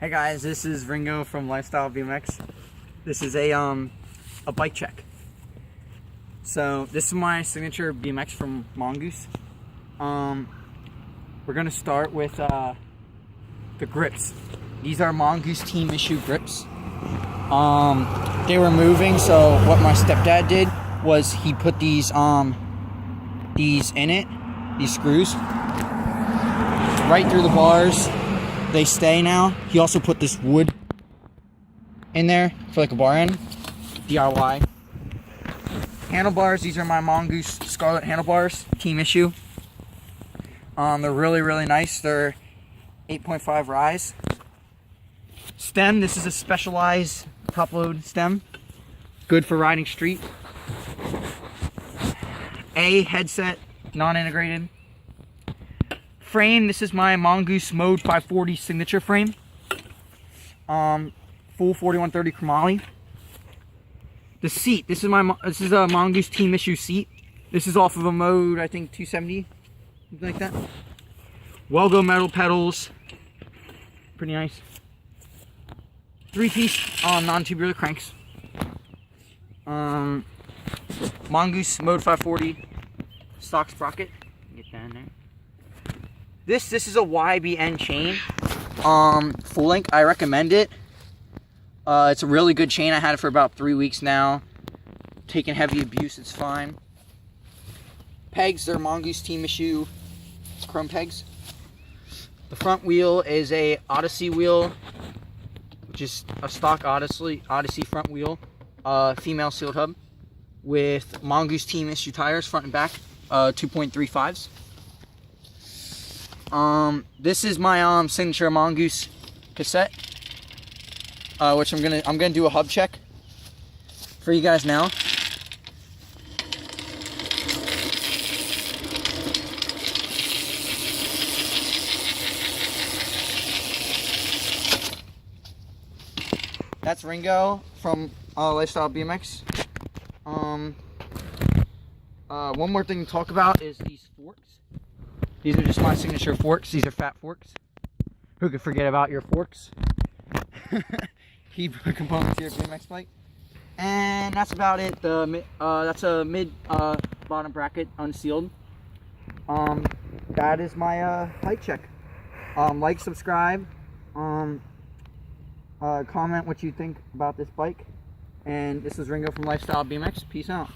Hey guys, this is Ringo from Lifestyle BMX. This is a bike check. So this is my signature BMX from Mongoose. We're gonna start with the grips. These are Mongoose team issue grips. They were moving, so what my stepdad did was he put these in it, these screws, right through the bars. They stay now. He also put this wood in there for like a bar end. DIY. Handlebars, these are my Mongoose Scarlet handlebars, team issue. They're really nice. They're 8.5 rise. Stem, this is a specialized top load stem. Good for riding street. A headset, non-integrated. Frame, this is my Mongoose Mode 540 signature frame. Full 4130 chromoly. The seat, this is a Mongoose team issue seat. This is off of a Mode, I think 270, something like that. Welgo metal pedals, pretty nice. 3-piece non-tubular cranks. Mongoose Mode 540 stock sprocket. Get that in there. This is a YBN chain, full link. I recommend it. It's a really good chain. I had it for about 3 weeks now. Taking heavy abuse, it's fine. Pegs, they're Mongoose team issue chrome pegs. The front wheel is a Odyssey wheel, which is a stock Odyssey front wheel, female sealed hub, with Mongoose team issue tires, front and back, 2.35s. This is my signature Mongoose cassette, which I'm gonna do a hub check for you guys now. That's Ringo from Lifestyle BMX. One more thing to talk about is these forks. These are just my signature forks. These are fat forks. Who could forget about your forks? Key components to your BMX bike. And that's about it. That's a mid bottom bracket unsealed. That is my bike check. Like, subscribe, comment what you think about this bike. And this is Ringo from Lifestyle BMX. Peace out.